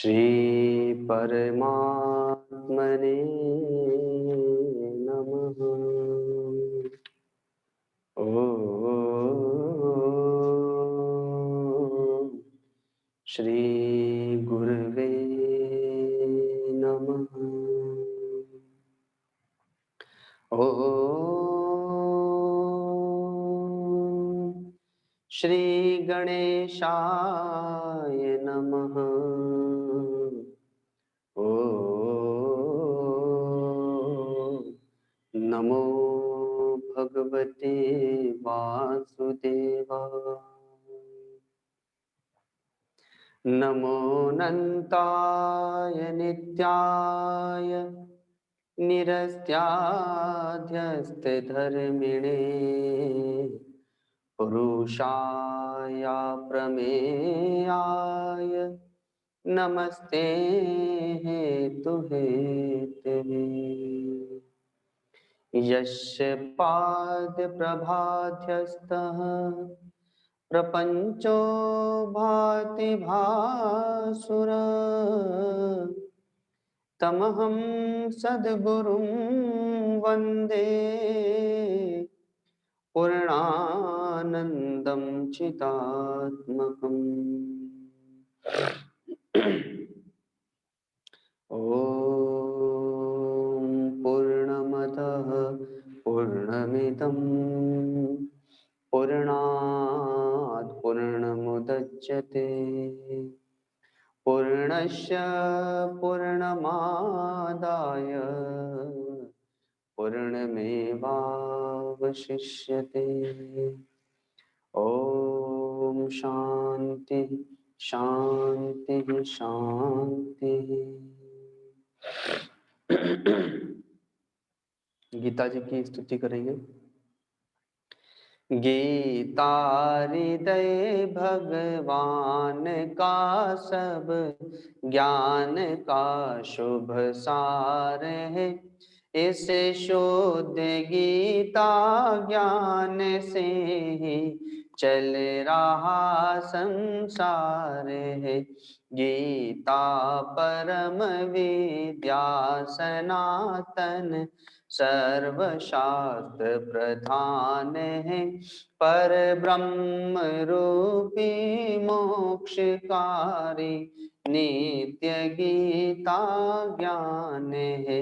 श्री परमात्मने नमः। ओम श्री गुरुवे नमः। ओम श्री गणेशाय नमः। ओम नमो भगवते वासुदेवाय। नमो अनंताय नित्याय निरस्त्याध्यस्तधर्मिणे पुरुषाय प्रमेयाय नमस्ते हेतुहेतवे। यस्य पादप्रभाध्यस्तः प्रपञ्चो भाति भासुर तमहं सद्गुरुं वन्दे पूर्णानन्दं चिदात्मकम्। ॐ पूर्णमदः पूर्णमिदं पूर्णात् पूर्णमुदच्यते पूर्णस्य पूर्णमादाय पूर्णमेवावशिष्यते। ओम शांति शांति शांति। गीता जी की स्तुति करेंगे। गीता हृदय भगवान का सब ज्ञान का शुभ सार है। इस शुद्ध गीता ज्ञान से ही चल रहा संसार है। गीता परम विद्या सनातन सर्वशास्त्र प्रधान है। पर ब्रह्म रूपी मोक्षकारी नित्य गीता ज्ञान है।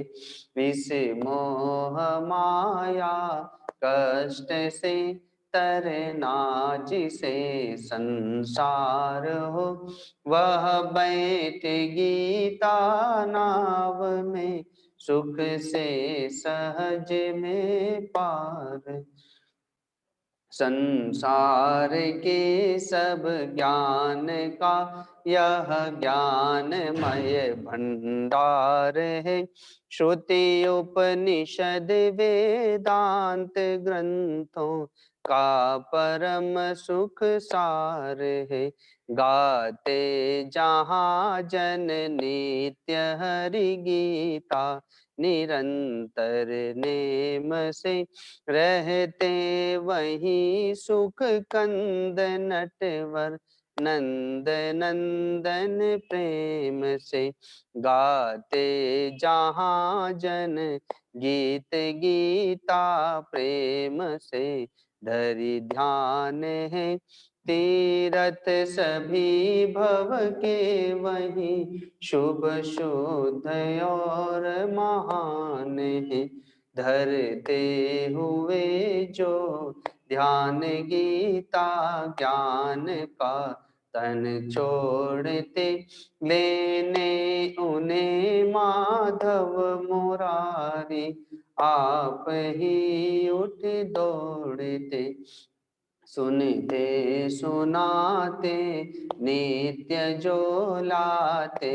इस मोह माया कष्ट से तरना जिसे संसार हो, वह बैठ गीता नाव में सुख से सहज में पार। संसार के सब ज्ञान का यह ज्ञानमय भंडार है। श्रुति उपनिषद वेदांत ग्रंथों का परम सुख सार है। गाते जहाँ जन नित्य हरि गीता निरंतर नेम से रहते वही सुख कंद नटवर नंद नंदन प्रेम से। गाते जहाँ जन गीत गीता प्रेम से धरि ध्यान है। तीरथ सभी भव के वही शुभ शुद्ध और महान है। धरते हुए जो ध्यान गीता ज्ञान का तन छोड़ते लेने उन्हें माधव मुरारी आप ही उठ दौड़ते। सुनते सुनाते नित्य जो लाते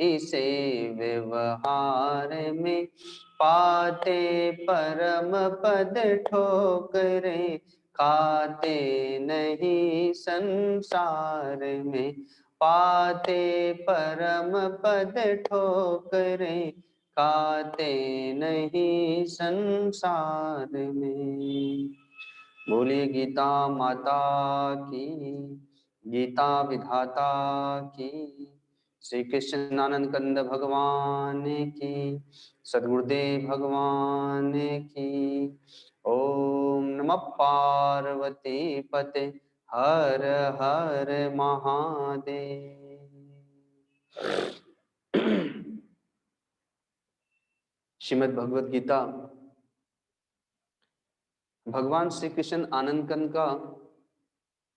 इसे व्यवहार में पाते परम पद ठोकरे खाते नहीं संसार में। पाते परम पद ठोकरे खाते नहीं संसार में। बोलिए गीता माता की, गीता विधाता की, श्री कृष्णानंद कंद भगवान की, सद्गुरुदेव भगवान की। ओम नमः पार्वती पते हर हर महादेव। श्रीमद् भगवद गीता भगवान श्री कृष्ण आनंद कंद का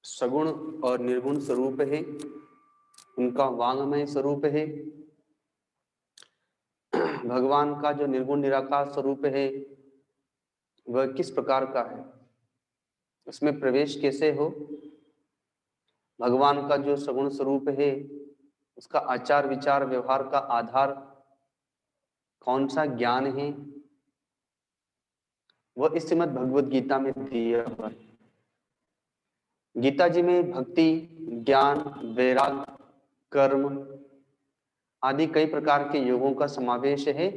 सगुण और निर्गुण स्वरूप है, उनका वांगमय स्वरूप है। भगवान का जो निर्गुण निराकार स्वरूप है वह किस प्रकार का है, उसमें प्रवेश कैसे हो, भगवान का जो सगुण स्वरूप है उसका आचार विचार व्यवहार का आधार कौन सा ज्ञान है, वह इस श्रीमद् भगवद गीता में दिया हुआ है। गीता जी में भक्ति, ज्ञान, वैराग, कर्म आदि कई प्रकार के योगों का समावेश है।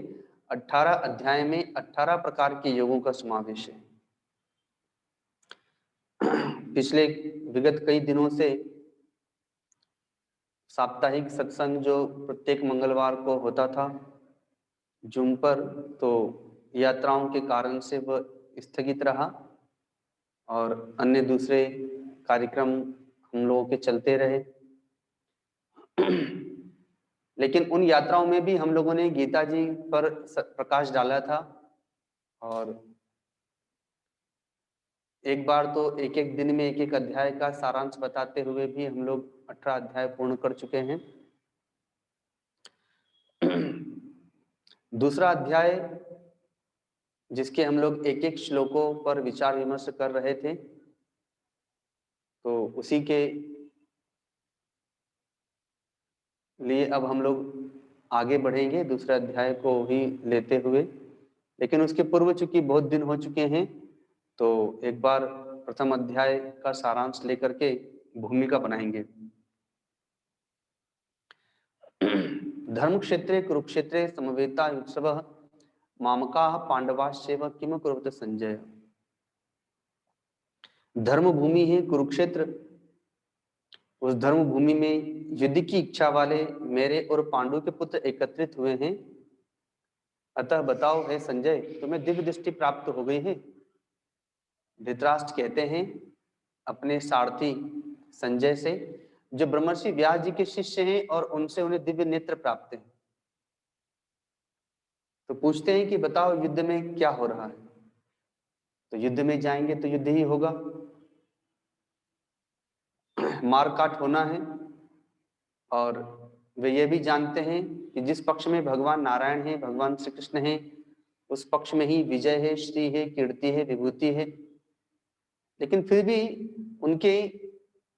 18 अध्याय में 18 प्रकार के योगों का समावेश है। पिछले विगत कई दिनों से साप्ताहिक सत्संग जो प्रत्येक मंगलवार को होता था जूम पर, तो यात्राओं के कारण से वह स्थगित रहा और अन्य दूसरे कार्यक्रम हम लोगों के चलते रहे। लेकिन उन यात्राओं में भी हम लोगों ने गीता जी पर प्रकाश डाला था और एक बार तो एक एक दिन में एक एक अध्याय का सारांश बताते हुए भी हम लोग 18 अध्याय पूर्ण कर चुके हैं। दूसरा अध्याय जिसके हम लोग एक एक श्लोकों पर विचार विमर्श कर रहे थे, तो उसी के लिए अब हम लोग आगे बढ़ेंगे दूसरे अध्याय को ही लेते हुए। लेकिन उसके पूर्व चूंकि बहुत दिन हो चुके हैं, तो एक बार प्रथम अध्याय का सारांश लेकर के भूमिका बनाएंगे। धर्म क्षेत्रे कुरुक्षेत्रे समवेता उत्सवः मामकाः पांडवाश्चैव किम कुरुवत संजय। धर्म भूमि है कुरुक्षेत्र, उस धर्म भूमि में युद्ध की इच्छा वाले मेरे और पांडु के पुत्र एकत्रित हुए हैं। अतः बताओ हे संजय, तुम्हें दिव्य दृष्टि प्राप्त हो गई है। धृतराष्ट्र कहते हैं अपने सारथी संजय से, जो ब्रह्मर्षि व्यास जी के शिष्य हैं और उनसे उन्हें दिव्य नेत्र प्राप्त है। तो पूछते हैं कि बताओ युद्ध में क्या हो रहा है। तो युद्ध में जाएंगे तो युद्ध ही होगा, मारकाट होना है। और वे ये भी जानते हैं कि जिस पक्ष में भगवान नारायण है, भगवान श्री कृष्ण है, उस पक्ष में ही विजय है, श्री है, कीर्ति है, विभूति है। लेकिन फिर भी उनके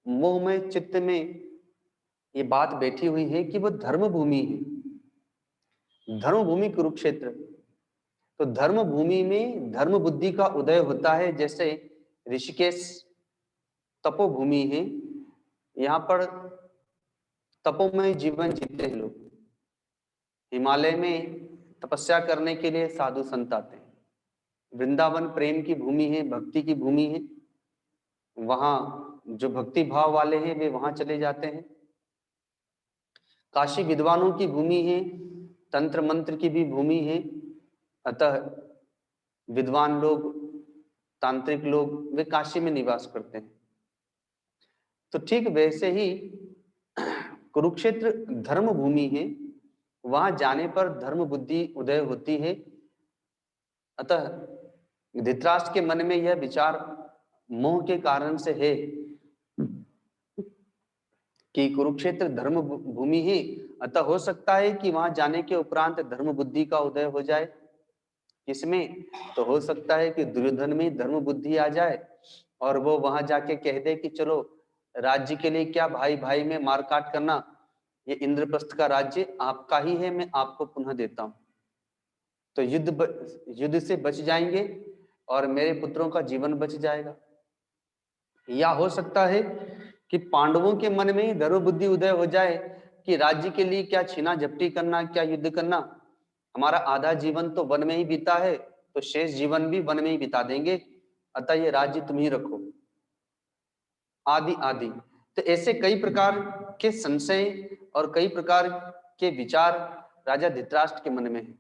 मोहमय चित्त में ये बात बैठी हुई है कि वह धर्म भूमि है, धर्म भूमि कुरुक्षेत्र। तो धर्म भूमि में धर्म बुद्धि का उदय होता है। जैसे ऋषिकेश तपोभूमि है, यहाँ पर तपोमय जीवन जीते हैं लोग। हिमालय में तपस्या करने के लिए साधु संत आते हैं। वृंदावन प्रेम की भूमि है, भक्ति की भूमि है। वहां जो भक्ति भाव वाले हैं वे वहां चले जाते हैं। काशी विद्वानों की भूमि है, तंत्र मंत्र की भी भूमि है। अतः विद्वान लोग, तांत्रिक लोग, वे काशी में निवास करते हैं। तो ठीक वैसे ही कुरुक्षेत्र धर्म भूमि है, वहां जाने पर धर्म बुद्धि उदय होती है। अतः धृतराष्ट्र के मन में यह विचार मोह के कारण से है कि कुरुक्षेत्र धर्म भूमि ही, अतः हो सकता है कि वहां जाने के उपरांत धर्म बुद्धि का उदय हो जाए। किसमें? तो हो सकता है कि दुर्योधन में धर्म बुद्धि आ जाए और वो वहां जाके कह दे कि चलो राज्य के लिए क्या भाई भाई में मारकाट करना, ये इंद्रप्रस्थ का राज्य आपका ही है, मैं आपको पुनः देता हूं। तो युद्ध से बच जाएंगे और मेरे पुत्रों का जीवन बच जाएगा। या हो सकता है कि पांडवों के मन में ही धर्म बुद्धि उदय हो जाए कि राज्य के लिए क्या छीना झपटी करना, क्या युद्ध करना, हमारा आधा जीवन तो वन में ही बीता है, तो शेष जीवन भी वन में ही बिता देंगे, अतः ये राज्य तुम ही रखो। आदि आदि तो ऐसे कई प्रकार के संशय और कई प्रकार के विचार राजा धृतराष्ट्र के मन में है।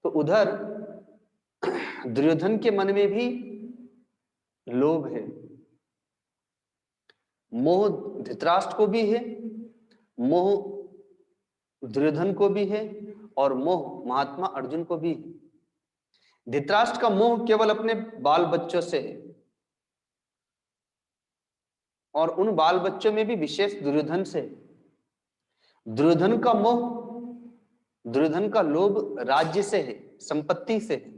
तो उधर दुर्योधन के मन में भी लोभ है, मोह धृतराष्ट्र को भी है, मोह दुर्योधन को भी है और मोह महात्मा अर्जुन को भी है। धृतराष्ट्र का मोह केवल अपने बाल बच्चों से है और उन बाल बच्चों में भी विशेष दुर्योधन से। दुर्योधन का मोह, दुर्योधन का लोभ राज्य से है, संपत्ति से है।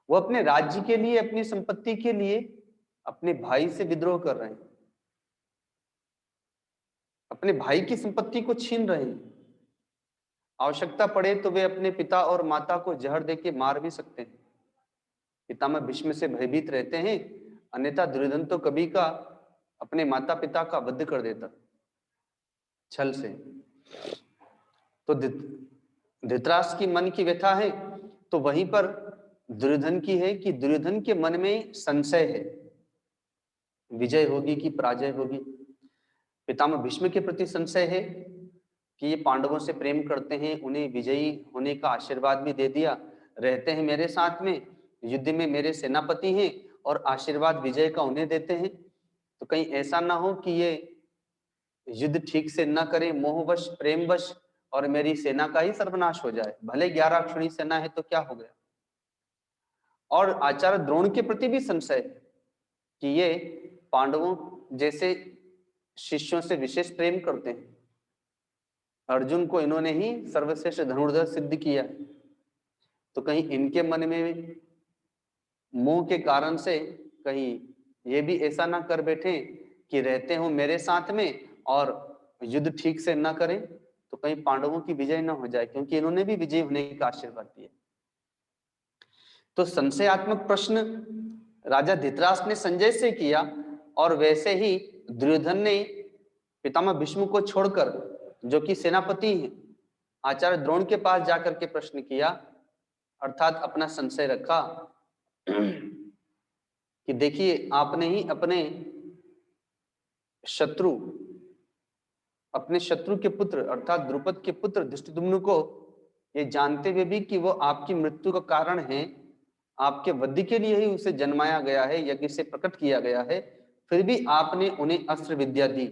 वो अपने राज्य के लिए, अपनी संपत्ति के लिए अपने भाई से विद्रोह कर रहे हैं, अपने भाई की संपत्ति को छीन रहे हैं। आवश्यकता पड़े तो वे अपने पिता और माता को जहर देके मार भी सकते हैं। पितामह भीष्म से भयभीत रहते हैं, अन्यथा दुर्योधन तो कभी का अपने माता पिता का वध कर देता छल से। तो धृतराष्ट्र की मन की व्यथा है तो वहीं पर दुर्योधन की है कि दुर्योधन के मन में संशय है, विजय होगी कि पराजय होगी। पितामह भीष्म के प्रति संशय है कि ये पांडवों से प्रेम करते हैं, उन्हें विजयी होने का आशीर्वाद भी दे दिया, रहते हैं मेरे साथ में, युद्ध में मेरे सेनापति हैं और आशीर्वाद विजय का उन्हें देते हैं। तो कहीं ऐसा ना हो कि ये युद्ध ठीक से न करे, मोहवश प्रेमवश, और मेरी सेना का ही सर्वनाश हो जाए। भले 11 अक्षौहिणी सेना है तो क्या हो गया। और आचार्य द्रोण के प्रति भी संशय है कि ये पांडवों जैसे शिष्यों से विशेष प्रेम करते हैं, अर्जुन को इन्होंने ही सर्वश्रेष्ठ धनुर्धर सिद्ध किया, तो कहीं इनके मन में मोह के कारण से कहीं ये भी ऐसा ना कर बैठे कि रहते हो मेरे साथ में और युद्ध ठीक से ना करें, तो कहीं पांडवों की विजय ना हो जाए, क्योंकि इन्होंने भी विजय होने का आशीर्वाद दिया। तो संशयात्मक प्रश्न राजा धृतराष्ट्र ने संजय से किया और वैसे ही दुर्योधन ने पितामह भीष्म को छोड़कर, जो कि सेनापति हैं, आचार्य द्रोण के पास जाकर के प्रश्न किया, अर्थात अपना संशय रखा कि देखिए आपने ही अपने शत्रु के पुत्र अर्थात द्रुपद के पुत्र धृष्टद्युम्न को, ये जानते हुए भी कि वो आपकी मृत्यु का कारण है, आपके वध के लिए ही उसे जन्माया गया है, यज्ञ से प्रकट किया गया है, फिर भी आपने उन्हें अस्त्र विद्या दी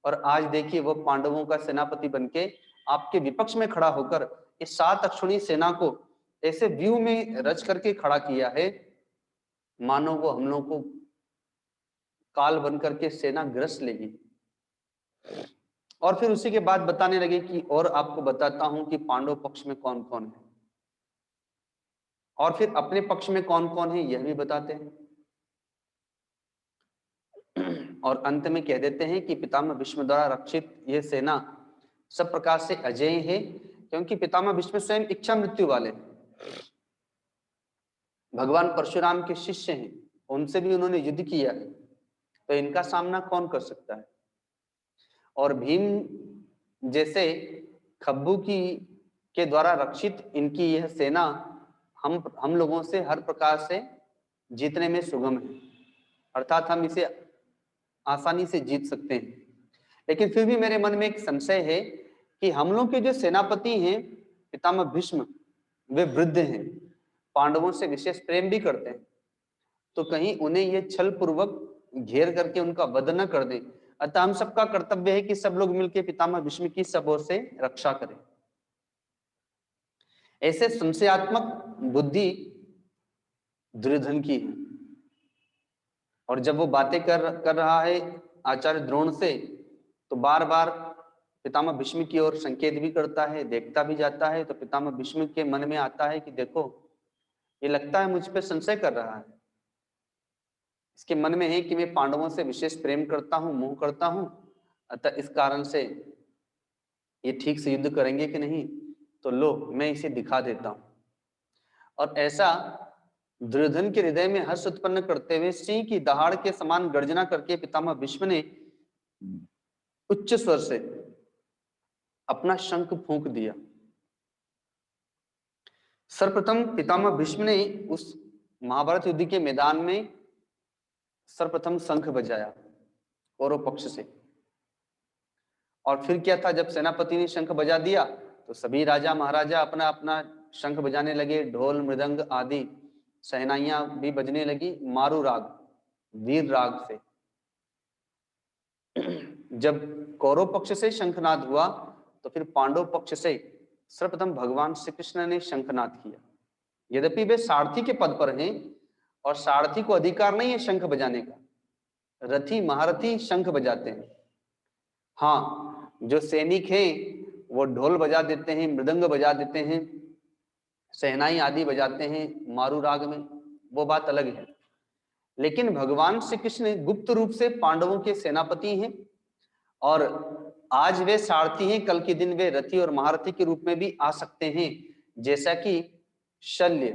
और आज देखिए वो पांडवों का सेनापति बनके आपके विपक्ष में खड़ा होकर इस 7 अक्षौहिणी सेना को ऐसे व्यूह में रच करके खड़ा किया है, मानो वो हम लोगों को काल बन करके सेना ग्रस्त लेगी। और फिर उसी के बाद बताने लगे कि और आपको बताता हूं कि पांडव पक्ष में कौन कौन है, और फिर अपने पक्ष में कौन कौन है यह भी बताते हैं, और अंत में कह देते हैं कि पितामह भीष्म द्वारा रक्षित यह सेना सब प्रकार से अजेय है, क्योंकि पितामह भीष्म स्वयं इच्छा मृत्यु वाले भगवान परशुराम के शिष्य हैं, उनसे भी उन्होंने युद्ध किया है, तो इनका सामना कौन कर सकता है। और भीम जैसे खब्बू की के द्वारा रक्षित इनकी यह सेना हम लोगों से हर प्रकार से जीतने में सुगम है, अर्थात हम इसे आसानी से जीत सकते हैं। लेकिन फिर भी मेरे मन में एक संशय है कि हम लोग के जो सेनापति हैं पितामह भीष्म, वे वृद्ध हैं, पांडवों से विशेष प्रेम भी करते हैं, तो कहीं उन्हें ये छल पूर्वक घेर करके उनका वध न कर दें। अतः हम सबका कर्तव्य है कि सब लोग मिलकर पितामह भीष्म की सब ओर से रक्षा करें। ऐसे संशयात्मक बुद्धि दुर्योधन की है, और जब वो बातें कर रहा है आचार्य द्रोण से, तो बार बार पितामह भीष्म की ओर संकेत भी करता है, देखता भी जाता है। तो पितामह भीष्म के मन में आता है कि देखो ये लगता है मुझ पे संशय कर रहा है, इसके मन में है कि मैं पांडवों से विशेष प्रेम करता हूं, मोह करता हूं, अतः इस कारण से ये ठीक से युद्ध करेंगे कि नहीं, तो लो मैं इसे दिखा देता हूं। और ऐसा दुर्योधन के हृदय में हर्ष उत्पन्न करते हुए सिंह की दहाड़ के समान गर्जना करके पितामह भीष्म ने उच्च स्वर से अपना शंख फूंक दिया। सर्वप्रथम पितामह भीष्म ने उस महाभारत युद्ध के मैदान में सर्वप्रथम शंख बजाया कौरव पक्ष से। और फिर क्या था, जब सेनापति ने शंख बजा दिया तो सभी राजा महाराजा अपना अपना शंख बजाने लगे, ढोल मृदंग आदि शहनाइयां भी बजने लगी मारू राग वीर राग से। जब कौरव पक्ष से शंखनाद हुआ तो फिर पांडव पक्ष से सर्वप्रथम भगवान श्री कृष्ण ने शंखनाद किया। यद्यपि वे सारथी के पद पर हैं और सारथी को अधिकार नहीं है शंख बजाने का, रथी महारथी शंख बजाते हैं। हाँ, जो सैनिक हैं वो ढोल बजा देते हैं, मृदंग बजा देते हैं, शहनाई आदि बजाते हैं मारू राग में, वो बात अलग है। लेकिन भगवान श्री कृष्ण गुप्त रूप से पांडवों के सेनापति हैं और आज वे सारथी हैं, कल के दिन वे रथी और महारथी के रूप में भी आ सकते हैं। जैसा कि शल्य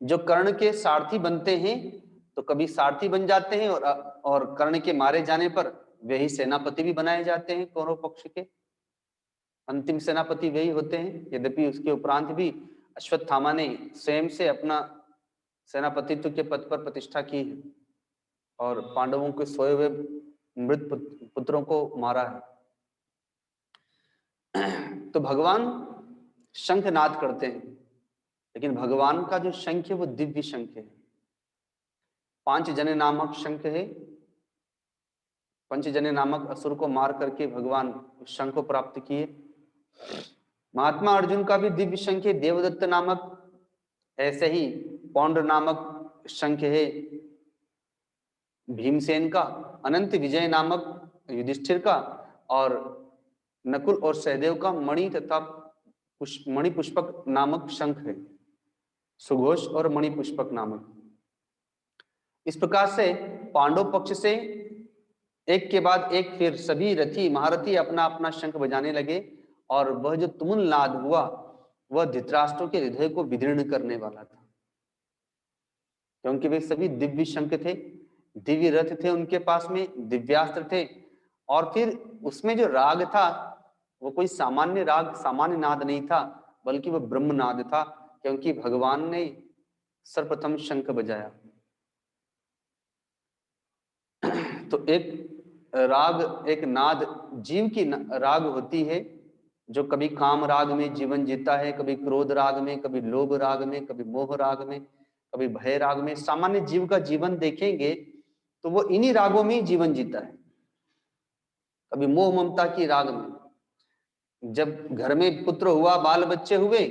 जो कर्ण के सारथी बनते हैं तो कभी सारथी बन जाते हैं और कर्ण के मारे जाने पर वे ही सेनापति भी बनाए जाते हैं। कौरव पक्ष के अंतिम सेनापति वही होते हैं। यद्यपि उसके उपरांत भी अश्वत्थामा ने स्वयं से अपना सेनापतित्व के पद पर प्रतिष्ठा की है और पांडवों के सोए हुए मृत पुत्रों को मारा है। तो भगवान शंखनाद करते हैं, लेकिन भगवान का जो शंख है वो दिव्य शंख है। पांचजन्य नामक शंख है। पंचजन्य नामक असुर को मार करके भगवान उस शंख को प्राप्त किए। महात्मा अर्जुन का भी दिव्य शंख है देवदत्त नामक। ऐसे ही पौंड नामक शंख है भीमसेन का। अनंत विजय नामक युधिष्ठिर का। और नकुल और सहदेव का मणि तथा मणि पुष्पक नामक शंख है। सुघोष और मणि पुष्पक नामक। इस प्रकार से पांडव पक्ष से एक के बाद एक फिर सभी रथी महारथी अपना अपना शंख बजाने लगे और वह जो तुमुल नाद हुआ वह धृतराष्ट्र के हृदय को विदीर्ण करने वाला था, क्योंकि वे सभी दिव्य शंख थे, दिव्य रथ थे उनके पास में, दिव्यास्त्र थे। और फिर उसमें जो राग था वो कोई सामान्य राग सामान्य नाद नहीं था, बल्कि वह ब्रह्म नाद था, क्योंकि भगवान ने सर्वप्रथम शंख बजाया। तो एक राग एक नाद जीव की राग होती है, जो कभी काम राग में जीवन जीता है, कभी क्रोध राग में, कभी लोभ राग में, कभी मोह राग में, कभी भय राग में। सामान्य जीव का जीवन देखेंगे तो वो इन्हीं रागों में जीवन जीता है। कभी मोह ममता की राग में, जब घर में पुत्र हुआ बाल बच्चे हुए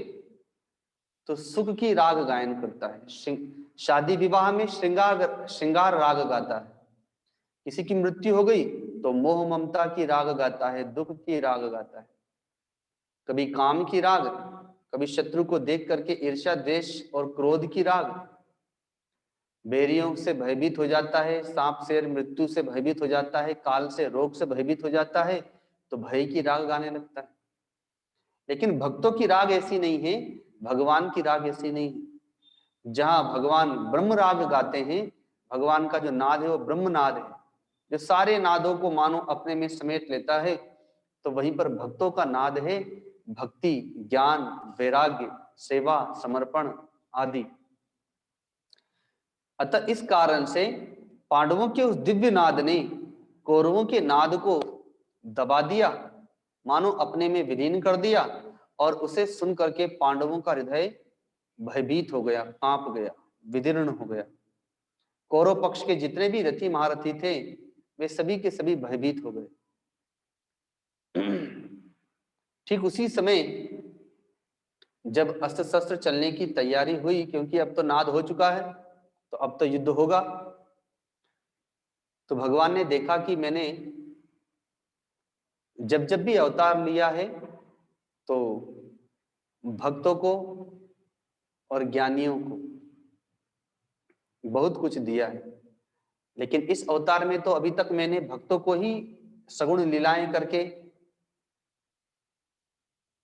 तो सुख की राग गायन करता है। शादी विवाह में श्रृंगार राग गाता है। किसी की मृत्यु हो गई तो मोह ममता की राग गाता है, दुख की राग गाता है। कभी काम की राग, कभी शत्रु को देख करके ईर्ष्या द्वेष और क्रोध की राग। बैरियों से भयभीत हो जाता है, सांप शेर मृत्यु से भयभीत हो जाता है, काल से रोग से भयभीत हो जाता है तो भय की राग गाने लगता है। लेकिन भक्तों की राग ऐसी नहीं है, भगवान की राग ऐसी नहीं है। जहां भगवान ब्रह्म राग गाते हैं, भगवान का जो नाद है वो ब्रह्म नाद है, जो सारे नादों को मानो अपने में समेट लेता है। तो वहीं पर भक्तों का नाद है भक्ति, ज्ञान, वैराग्य, सेवा, समर्पण आदि। अतः इस कारण से पांडवों के उस दिव्य नाद ने कौरवों के नाद को दबा दिया, मानो अपने में विलीन कर दिया, और उसे सुन करके पांडवों का हृदय भयभीत हो गया, कांप गया, विदीर्ण हो गया। कौरव पक्ष के जितने भी रथी महारथी थे वे सभी के सभी भयभीत हो गए। ठीक उसी समय जब अस्त्र शस्त्र चलने की तैयारी हुई, क्योंकि अब तो नाद हो चुका है तो अब तो युद्ध होगा, तो भगवान ने देखा कि मैंने जब जब भी अवतार लिया है तो भक्तों को और ज्ञानियों को बहुत कुछ दिया है, लेकिन इस अवतार में तो अभी तक मैंने भक्तों को ही सगुण लीलाएं करके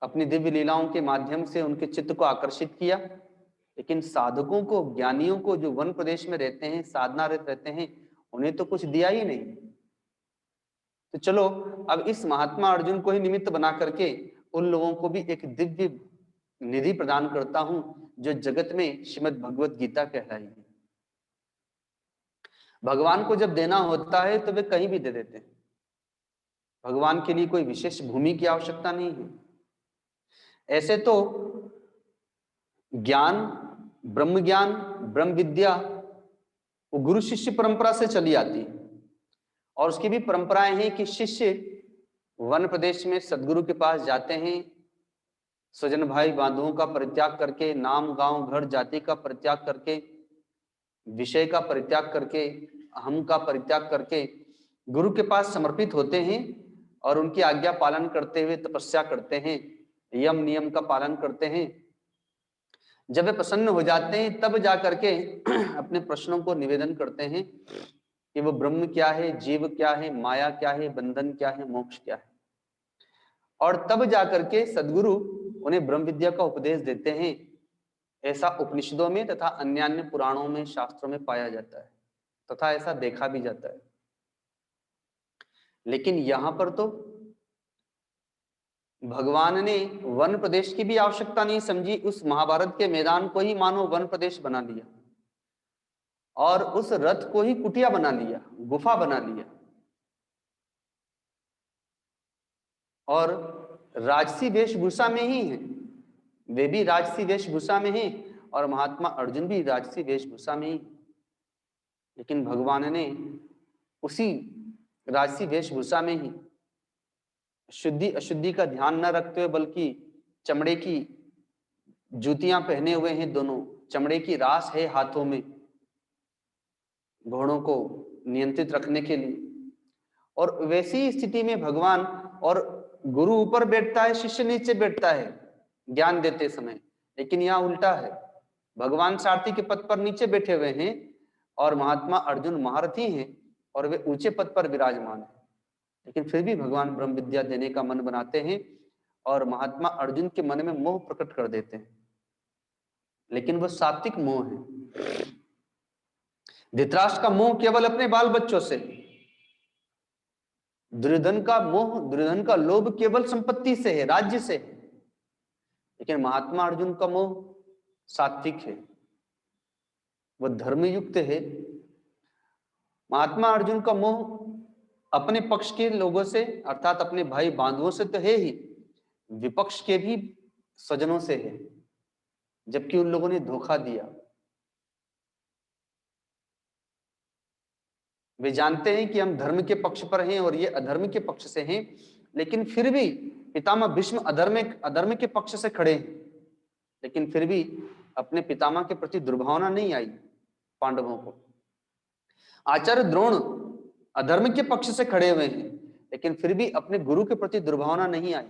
अपनी दिव्य लीलाओं के माध्यम से उनके चित्त को आकर्षित किया, लेकिन साधकों को, ज्ञानियों को, जो वन प्रदेश में रहते हैं, साधना रहते हैं, उन्हें तो कुछ दिया ही नहीं। तो चलो अब इस महात्मा अर्जुन को ही निमित्त बना करके उन लोगों को भी एक दिव्य निधि प्रदान करता हूं जो जगत में श्रीमद् भगवत गीता कहलाएगी। भगवान को जब देना होता है तो वे कहीं भी दे देते हैं। भगवान के लिए कोई विशेष भूमि की आवश्यकता नहीं है। ऐसे तो ज्ञान, ब्रह्म ज्ञान, ब्रह्म विद्या वो गुरु शिष्य परंपरा से चली आती है, और उसकी भी परंपराएं हैं कि शिष्य वन प्रदेश में सदगुरु के पास जाते हैं, स्वजन भाई बांधुओं का परित्याग करके, नाम गांव घर जाति का परित्याग करके, विषय का परित्याग करके, अहम का परित्याग करके गुरु के पास समर्पित होते हैं और उनकी आज्ञा पालन करते हुए तपस्या करते हैं, यम नियम का पालन करते हैं। जब वे प्रसन्न हो जाते हैं तब जाकर के अपने प्रश्नों को निवेदन करते हैं कि वो ब्रह्म क्या है, जीव क्या है, माया क्या है, बंधन क्या है, मोक्ष क्या है। और तब जाकर के सदगुरु उन्हें ब्रह्म विद्या का उपदेश देते हैं। ऐसा उपनिषदों में तथा अन्य पुराणों में, शास्त्रों में पाया जाता है तथा ऐसा देखा भी जाता है। लेकिन यहां पर तो भगवान ने वन प्रदेश की भी आवश्यकता नहीं समझी, उस महाभारत के मैदान को ही मानो वन प्रदेश बना लिया और उस रथ को ही कुटिया बना लिया, गुफा बना लिया। और राजसी वेशभूषा में ही है, वे भी राजसी वेशभूषा में हैं और महात्मा अर्जुन भी राजसी वेशभूषा में ही। लेकिन भगवान ने उसी राजसी वेशभूषा में ही शुद्धि अशुद्धि का ध्यान न रखते हुए, बल्कि चमड़े की जूतियां पहने हुए हैं, दोनों चमड़े की रास है हाथों में, घोड़ों को नियंत्रित रखने के लिए। और वैसी स्थिति में भगवान, और गुरु ऊपर बैठता है, शिष्य नीचे बैठता है ज्ञान देते समय, लेकिन यहाँ उल्टा है। भगवान सारथी के पद पर नीचे बैठे हुए हैं और महात्मा अर्जुन महारथी हैं और वे ऊंचे पद पर विराजमान हैं। लेकिन फिर भी भगवान ब्रह्म विद्या देने का मन बनाते हैं और महात्मा अर्जुन के मन में मोह प्रकट कर देते हैं, लेकिन वह सात्विक मोह है। धृतराष्ट्र का मोह केवल अपने बाल बच्चों से, दुर्योधन का मोह, दुर्योधन का लोभ केवल संपत्ति से है, राज्य से है। लेकिन महात्मा अर्जुन का मोह सात्विक है, वह धर्मयुक्त है। महात्मा अर्जुन का मोह अपने पक्ष के लोगों से अर्थात अपने भाई बांधवों से तो है ही, विपक्ष के भी स्वजनों से है, जबकि उन लोगों ने धोखा दिया। वे जानते हैं कि हम धर्म के पक्ष पर हैं और ये अधर्म के पक्ष से हैं, लेकिन फिर भी पितामह भीष्म अधर्म के पक्ष से खड़े हैं, लेकिन फिर भी अपने पितामह के प्रति दुर्भावना नहीं आई पांडवों को। आचार्य द्रोण अधर्म के पक्ष से खड़े हुए हैं, लेकिन फिर भी अपने गुरु के प्रति दुर्भावना नहीं आई।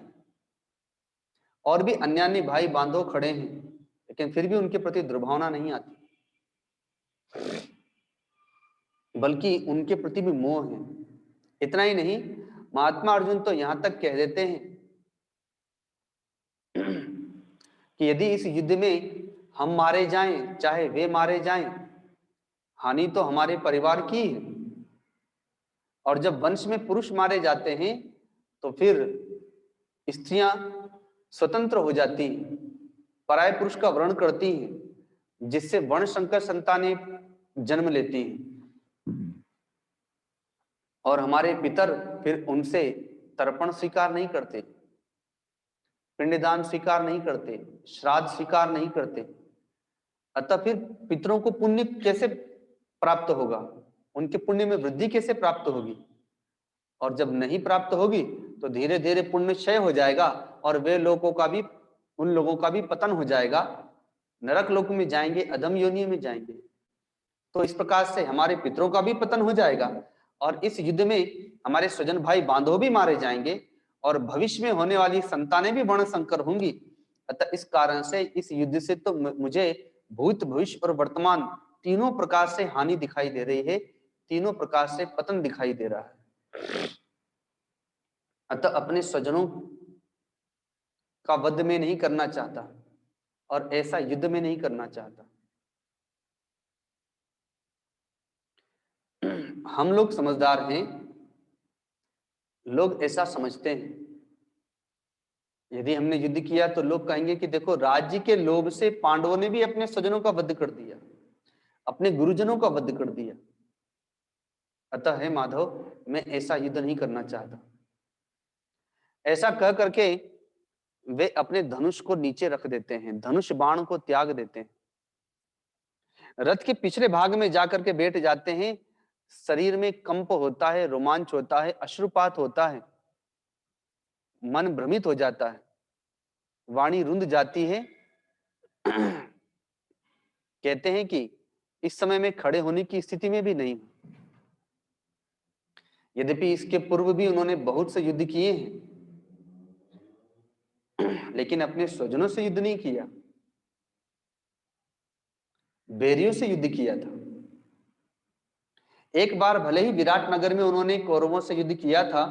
और भी अन्य भाई बांधव खड़े हैं, लेकिन फिर भी उनके प्रति दुर्भावना नहीं आती, बल्कि उनके प्रति भी मोह है। इतना ही नहीं, महात्मा अर्जुन तो यहां तक कह देते हैं कि यदि इस युद्ध में हम मारे जाएं, चाहे वे मारे जाएं, हानि तो हमारे परिवार की है। और जब वंश में पुरुष मारे जाते हैं तो फिर स्त्रियां स्वतंत्र हो जाती हैं, पराय पुरुष का वर्ण करती हैं, जिससे वर्ण संकर संतानें जन्म लेती हैं। और हमारे पितर फिर उनसे तर्पण स्वीकार नहीं करते, पिंडदान स्वीकार नहीं करते, श्राद्ध स्वीकार नहीं करते। अतः फिर पितरों को पुण्य कैसे प्राप्त होगा, उनके पुण्य में वृद्धि कैसे प्राप्त होगी? और जब नहीं प्राप्त होगी तो धीरे धीरे पुण्य क्षय हो जाएगा और वे लोगों का भी, उन लोगों का भी पतन हो जाएगा, नरक लोक में जाएंगे, अधम योनि में जाएंगे। तो इस प्रकार से हमारे पितरों का भी पतन हो जाएगा और इस युद्ध में हमारे स्वजन भाई बांधव भी मारे जाएंगे और भविष्य में होने वाली संतानें भी वर्ण संकर होंगी। अतः इस कारण से इस युद्ध से तो मुझे भूत, भविष्य और वर्तमान तीनों प्रकार से हानि दिखाई दे रही है, तीनों प्रकार से पतन दिखाई दे रहा है। अतः अपने स्वजनों का वध में नहीं करना चाहता और ऐसा युद्ध में नहीं करना चाहता। हम लोग समझदार हैं, लोग ऐसा समझते हैं, यदि हमने युद्ध किया तो लोग कहेंगे कि देखो, राज्य के लोभ से पांडवों ने भी अपने स्वजनों का वध कर दिया, अपने गुरुजनों का वध कर दिया। अतः हे माधव, मैं ऐसा युद्ध नहीं करना चाहता। ऐसा कह करके वे अपने धनुष को नीचे रख देते हैं, धनुष बाण को त्याग देते हैं, रथ के पिछले भाग में जाकर के बैठ जाते हैं। शरीर में कंप होता है, रोमांच होता है, अश्रुपात होता है, मन भ्रमित हो जाता है, वाणी रुंध जाती है। कहते हैं कि इस समय में खड़े होने की स्थिति में भी नहीं हूं। यद्यपि इसके पूर्व भी उन्होंने बहुत से युद्ध किए हैं, लेकिन अपने स्वजनों से युद्ध नहीं किया, बैरियों से युद्ध किया था। एक बार भले ही विराटनगर में उन्होंने कौरवों से युद्ध किया था,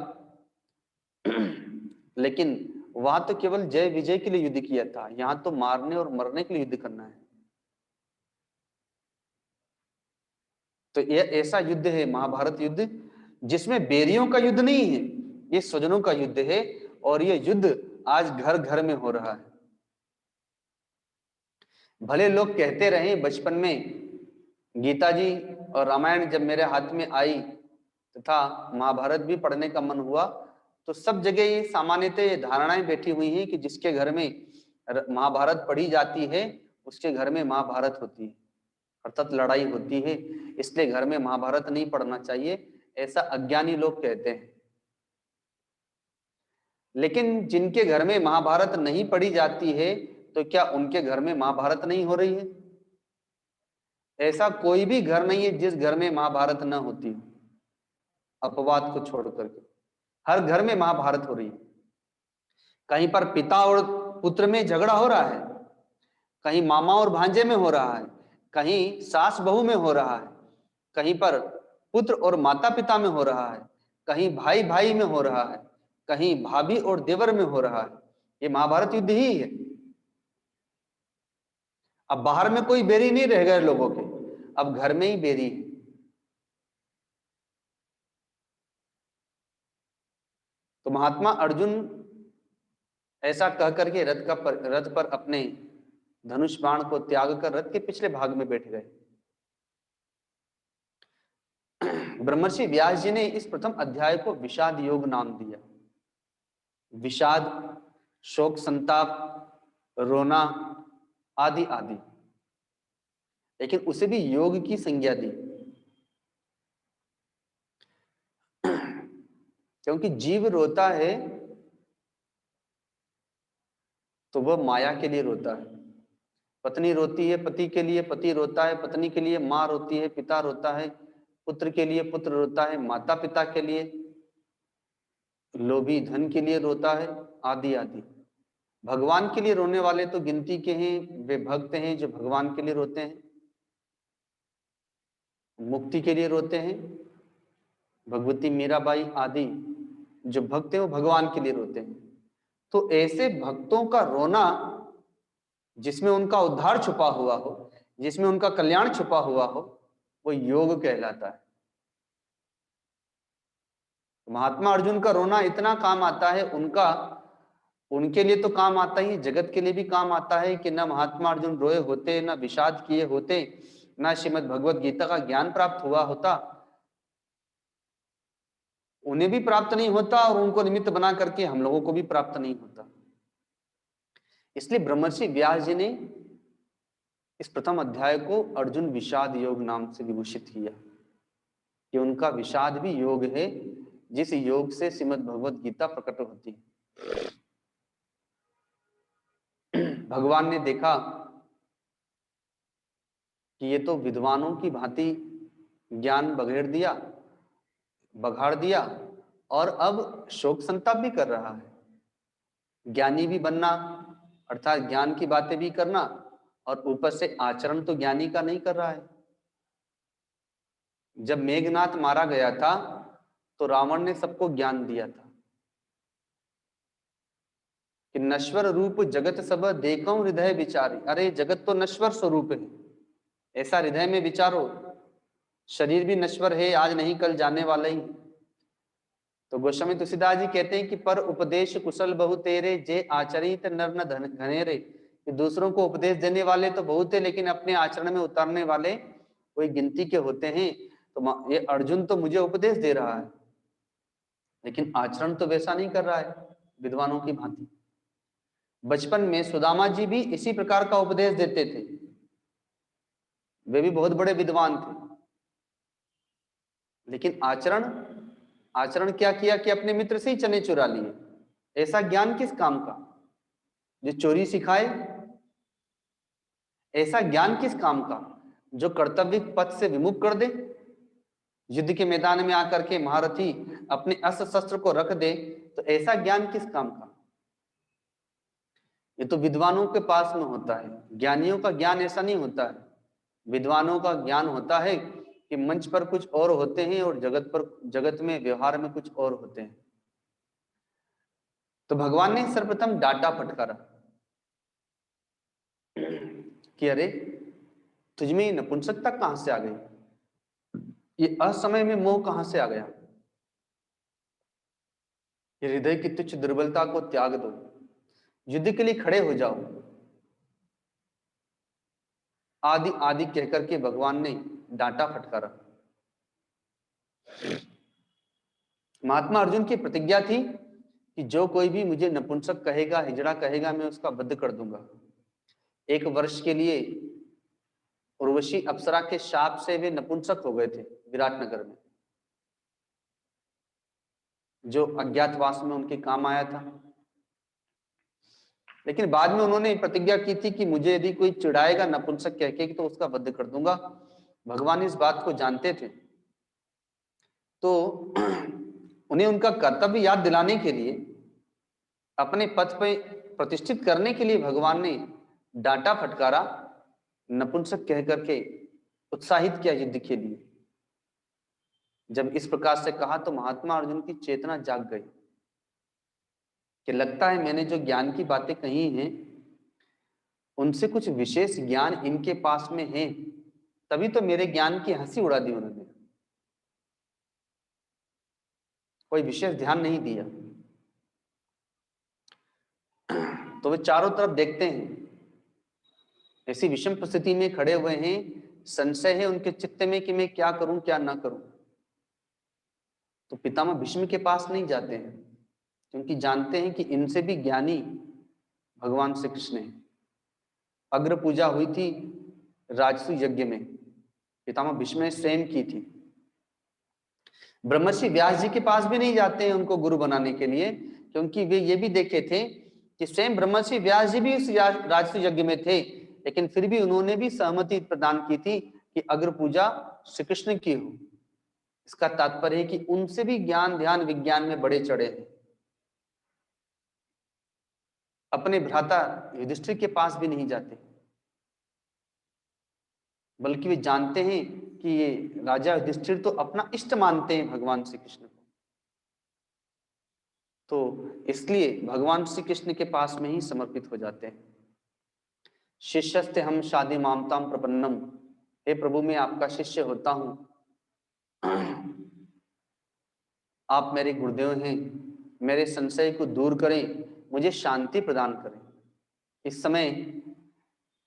लेकिन वहां तो केवल जय विजय के लिए युद्ध किया था, यहां तो मारने और मरने के लिए युद्ध करना है। तो यह ऐसा युद्ध है महाभारत युद्ध, जिसमें बैरियों का युद्ध नहीं है, ये स्वजनों का युद्ध है। और यह युद्ध आज घर घर में हो रहा है। भले लोग कहते रहे बचपन में, गीता जी और रामायण जब मेरे हाथ में आई तथा महाभारत भी पढ़ने का मन हुआ, तो सब जगह ये सामान्यतः ये धारणाएं बैठी हुई हैं कि जिसके घर में महाभारत पढ़ी जाती है उसके घर में महाभारत होती है, अर्थात लड़ाई होती है, इसलिए घर में महाभारत नहीं पढ़ना चाहिए, ऐसा अज्ञानी लोग कहते हैं। लेकिन जिनके घर में महाभारत नहीं पढ़ी जाती है, तो क्या उनके घर में महाभारत नहीं हो रही है? ऐसा कोई भी घर नहीं है जिस घर में महाभारत न होती हो, अपवाद को छोड़ करके हर घर में महाभारत हो रही है। कहीं पर पिता और पुत्र में झगड़ा हो रहा है, कहीं मामा और भांजे में हो रहा है, कहीं सास बहू में हो रहा है, कहीं पर पुत्र और माता पिता में हो रहा है, कहीं भाई भाई में हो रहा है, कहीं भाभी और देवर में हो रहा है। ये महाभारत युद्ध ही है। अब बाहर में कोई बैरी नहीं रह गए लोगों के, अब घर में ही बैरी है। तो महात्मा अर्जुन ऐसा कह करके रथ पर अपने धनुष बाण को त्याग कर रथ के पिछले भाग में बैठ गए। ब्रह्मर्षि व्यास जी ने इस प्रथम अध्याय को विषाद योग नाम दिया। विषाद, शोक, संताप, रोना आदि आदि, लेकिन उसे भी योग की संज्ञा दी, क्योंकि जीव रोता है तो वह माया के लिए रोता है। पत्नी रोती है पति के लिए, पति रोता है पत्नी के लिए, माँ रोती है, पिता रोता है पुत्र के लिए, पुत्र रोता है माता पिता के लिए, लोभी धन के लिए रोता है, आदि आदि। भगवान के लिए रोने वाले तो गिनती के हैं, वे भक्त हैं जो भगवान के लिए रोते हैं, मुक्ति के लिए रोते हैं। भगवती मीराबाई आदि जो भक्त हैं वो भगवान के लिए रोते हैं। तो ऐसे भक्तों का रोना जिसमें उनका उद्धार छुपा हुआ हो, जिसमें उनका कल्याण छुपा हुआ हो, वो योग कहलाता है। महात्मा अर्जुन का रोना इतना काम आता है, उनके लिए तो काम आता ही, जगत के लिए भी काम आता है कि न महात्मा अर्जुन रोए होते, न विषाद किए होते, न श्रीमद् भगवत गीता का ज्ञान प्राप्त हुआ होता, उन्हें भी प्राप्त नहीं होता और उनको निमित्त बना करके हम लोगों को भी प्राप्त नहीं होता। इसलिए ब्रह्मर्षि व्यास जी ने इस प्रथम अध्याय को अर्जुन विषाद योग नाम से विभूषित किया कि उनका विषाद भी योग है, जिस योग से श्रीमद् भगवत गीता प्रकट होती है। भगवान ने देखा कि ये तो विद्वानों की भांति ज्ञान बघाड़ दिया और अब शोक संताप भी कर रहा है। ज्ञानी भी बनना अर्थात ज्ञान की बातें भी करना, और ऊपर से आचरण तो ज्ञानी का नहीं कर रहा है। जब मेघनाथ मारा गया था तो रावण ने सबको ज्ञान दिया था कि नश्वर रूप जगत सब देखो हृदय विचारी। अरे जगत तो नश्वर स्वरूप है, ऐसा हृदय में विचारो। शरीर भी नश्वर है, आज नहीं कल जाने वाला ही। तो गोस्वामी तुलसीदास जी कहते हैं कि पर उपदेश कुशल बहु तेरे, जे आचरित नर न घनेरे। कि दूसरों को उपदेश देने वाले तो बहुत है, लेकिन अपने आचरण में उतारने वाले कोई गिनती के होते हैं। तो ये अर्जुन तो मुझे उपदेश दे रहा है, लेकिन आचरण तो वैसा नहीं कर रहा है विद्वानों की भांति। बचपन में सुदामा जी भी इसी प्रकार का उपदेश देते थे, वे भी बहुत बड़े विद्वान थे, लेकिन आचरण आचरण क्या किया कि अपने मित्र से ही चने चुरा लिए। ऐसा ज्ञान किस काम का जो चोरी सिखाए? ऐसा ज्ञान किस काम का जो कर्तव्य पथ से विमुख कर दे? युद्ध के मैदान में आकर के महारथी अपने अस्त्र शस्त्र को रख दे, तो ऐसा ज्ञान किस काम का? ये तो विद्वानों के पास में होता है। ज्ञानियों का ज्ञान ऐसा नहीं होता है। विद्वानों का ज्ञान होता है कि मंच पर कुछ और होते हैं और जगत में व्यवहार में कुछ और होते हैं। तो भगवान ने सर्वप्रथम डांटा फटकारा कि अरे तुझमें नपुंसकता कहां से आ गई, ये असमय में मोह कहां से आ गया, ये हृदय की तुच्छ दुर्बलता को त्याग दो, युद्ध के लिए खड़े हो जाओ, आदि आदि कहकर के भगवान ने डांटा फटकारा। महात्मा अर्जुन की प्रतिज्ञा थी कि जो कोई भी मुझे नपुंसक कहेगा, हिजड़ा कहेगा, मैं उसका वध कर दूंगा। 1 वर्ष के लिए उर्वशी अप्सरा के शाप से वे नपुंसक हो गए थे विराटनगर में, जो अज्ञातवास में उनके काम आया था। लेकिन बाद में उन्होंने प्रतिज्ञा की थी कि मुझे यदि कोई चिढ़ाएगा नपुंसक कह के तो उसका वध कर दूंगा। भगवान इस बात को जानते थे, तो उन्हें उनका कर्तव्य याद दिलाने के लिए, अपने पथ पे प्रतिष्ठित करने के लिए भगवान ने डांटा फटकारा, नपुंसक कह करके उत्साहित किया युद्ध के लिए। जब इस प्रकार से कहा तो महात्मा अर्जुन की चेतना जाग गई कि लगता है मैंने जो ज्ञान की बातें कही हैं उनसे कुछ विशेष ज्ञान इनके पास में है, तभी तो मेरे ज्ञान की हंसी उड़ा दी उन्होंने, कोई विशेष ध्यान नहीं दिया। तो वे चारों तरफ देखते हैं, ऐसी विषम परिस्थिति में खड़े हुए हैं, संशय है उनके चित्त में कि मैं क्या करूं क्या ना करूं। तो पितामह भीष्म के पास नहीं जाते हैं, क्योंकि जानते हैं कि इनसे भी ज्ञानी भगवान श्री कृष्ण है। अग्र पूजा हुई थी राजसु यज्ञ में, पितामह भीष्म ने स्वयं की थी। ब्रह्मर्षि व्यास जी के पास भी नहीं जाते हैं उनको गुरु बनाने के लिए, क्योंकि वे ये भी देखे थे कि स्वयं ब्रह्मर्षि व्यास जी भी उस राजसु यज्ञ में थे, लेकिन फिर भी उन्होंने भी सहमति प्रदान की थी कि अग्र पूजा श्री कृष्ण की हो। इसका तात्पर्य है कि उनसे भी ज्ञान ध्यान विज्ञान में बड़े चढ़े हैं। अपने भ्राता युधिष्ठिर के पास भी नहीं जाते, बल्कि वे जानते हैं कि ये राजा युधिष्ठिर तो अपना इष्ट मानते हैं भगवान श्री कृष्ण को, तो इसलिए भगवान श्री कृष्ण के पास में ही समर्पित हो जाते हैं। शिष्यस्ते हम शादी मामताम प्रपन्नम, हे प्रभु मैं आपका शिष्य होता हूं, आप मेरे गुरुदेव हैं, मेरे संशय को दूर करें, मुझे शांति प्रदान करें। इस समय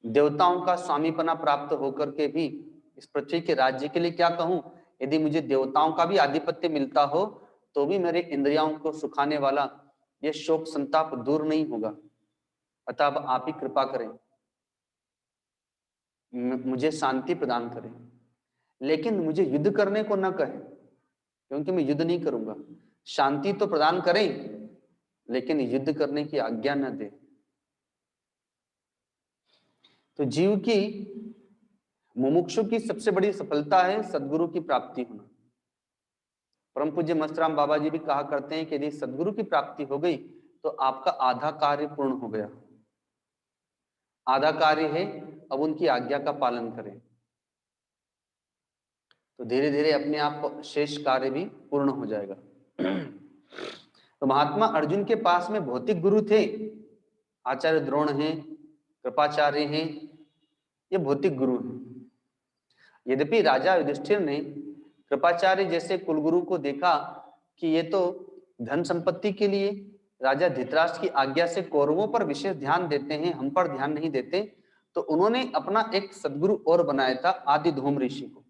देवताओं का स्वामीपना प्राप्त होकर के भी इस पृथ्वी के राज्य के लिए क्या कहूं, यदि मुझे देवताओं का भी आधिपत्य मिलता हो तो भी मेरे इंद्रियों को सुखाने वाला यह शोक संताप दूर नहीं होगा। अतः अब आप ही कृपा करें, मुझे शांति प्रदान करें, लेकिन मुझे युद्ध करने को न कहें, क्योंकि मैं युद्ध नहीं करूंगा। शांति तो प्रदान करें, लेकिन युद्ध करने की आज्ञा न दे। तो जीव की, मुमुक्षु की सबसे बड़ी सफलता है सदगुरु की प्राप्ति होना। परम पूज्य मस्तराम बाबा जी भी कहा करते हैं कि यदि सदगुरु की प्राप्ति हो गई तो आपका आधा कार्य पूर्ण हो गया। आधा कार्य है अब उनकी आज्ञा का पालन करें, तो धीरे धीरे अपने आप शेष कार्य भी पूर्ण हो जाएगा। तो महात्मा अर्जुन के पास में भौतिक गुरु थे, आचार्य द्रोण हैं, कृपाचार्य हैं, ये भौतिक गुरु हैं। यद्यपि राजा युधिष्ठिर ने कृपाचार्य जैसे कुलगुरु को देखा कि ये तो धन संपत्ति के लिए राजा धृतराष्ट्र की आज्ञा से कौरवों पर विशेष ध्यान देते हैं, हम पर ध्यान नहीं देते, तो उन्होंने अपना एक सदगुरु और बनाया था आदि धूम ऋषि को।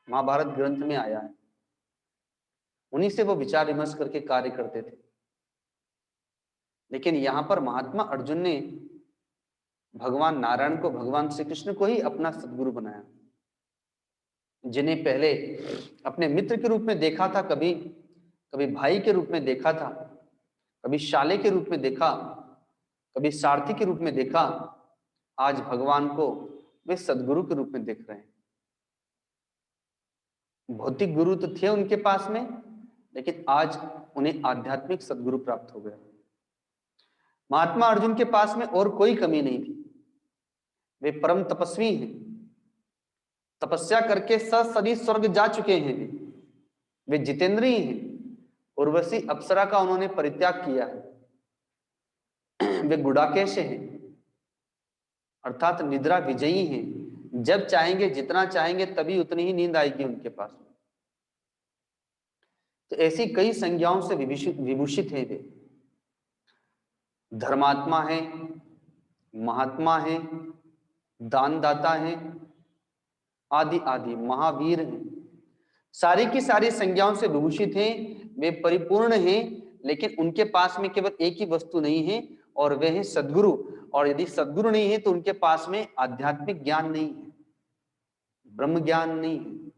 महाभारत ग्रंथ में आया है, उन्हीं से वो विचार विमर्श करके कार्य करते थे। लेकिन यहाँ पर महात्मा अर्जुन ने भगवान नारायण को, भगवान श्री कृष्ण को ही अपना सद्गुरु बनाया, जिन्हें पहले अपने मित्र के रूप में देखा था, कभी कभी भाई के रूप में देखा था, कभी शाले के रूप में देखा, कभी सारथी के रूप में देखा, आज भगवान को वे सद्गुरु के रूप में देख रहे हैं। भौतिक गुरु तो थे उनके पास में, लेकिन आज उन्हें आध्यात्मिक सद्गुरु प्राप्त हो गया। महात्मा अर्जुन के पास में और कोई कमी नहीं थी, वे परम तपस्वी हैं, तपस्या करके सशरीर स्वर्ग जा चुके हैं, वे जितेंद्रिय हैं, उर्वशी अप्सरा का उन्होंने परित्याग किया है, वे गुडाकेश हैं, अर्थात निद्रा विजयी हैं। जब चाहेंगे, जितना चाहेंगे, तभी उतनी ही नींद आएगी उनके पास। तो ऐसी कई संज्ञाओं से विभूषित हैं वे। धर्मात्मा है, महात्मा है, दानदाता है, आदि आदि महावीर हैं, सारी की सारी संज्ञाओं से विभूषित हैं, वे परिपूर्ण हैं। लेकिन उनके पास में केवल एक ही वस्तु नहीं है, और वह है सद्गुरु। और यदि सद्गुरु नहीं है तो उनके पास में आध्यात्मिक ज्ञान नहीं है, ब्रह्म ज्ञान नहीं है।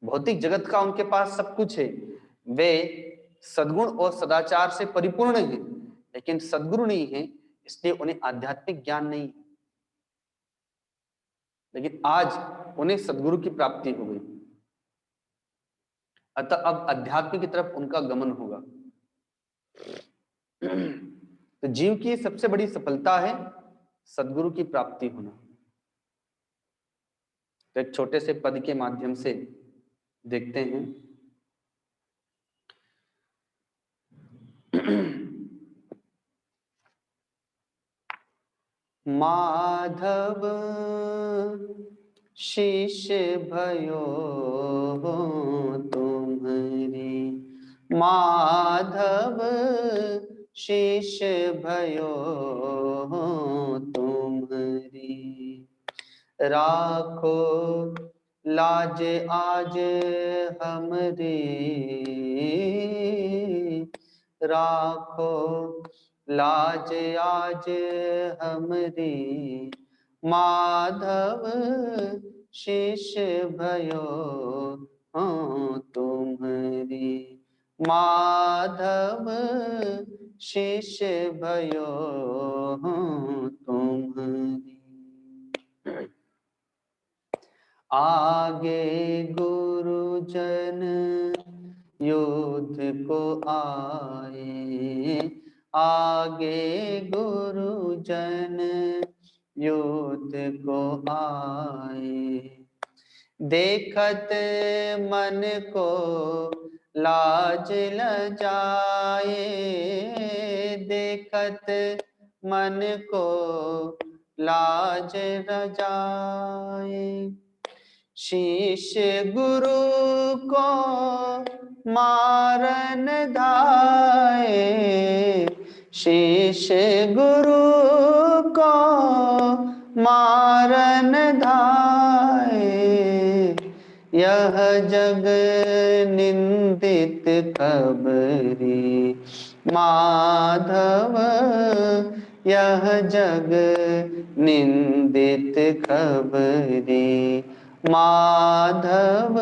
भौतिक जगत का उनके पास सब कुछ है, वे सद्गुण और सदाचार से परिपूर्ण हैं, लेकिन सद्गुरु नहीं है, इसलिए उन्हें आध्यात्मिक ज्ञान नहीं है। लेकिन आज उन्हें सद्गुरु की प्राप्ति हो गई, अतः अब अध्यात्म की तरफ उनका गमन होगा। तो जीव की सबसे बड़ी सफलता है सद्गुरु की प्राप्ति होना। तो एक छोटे से पद के माध्यम से देखते हैं। माधव शिष्य भयो तुम्हारी, माधव शिष्य भयो तुम्हारी, राखो लाज आज हमरी, राखो लाज आज हमरी, माधव शिष्य भयो तुम्हारी, माधव शिष्य भयो तुम्हारी। आगे गुरुजन युद्ध को आए, आगे गुरुजन युद्ध को आए, देखत मन को लाज लजाए, देखत मन को लाज लजाए, शिष्य गुरु को मारन धाए, शिष्य गुरु को मारन धाए, यह जग निंदित खबरी, माधव यह जग निंदित खबरी, माधव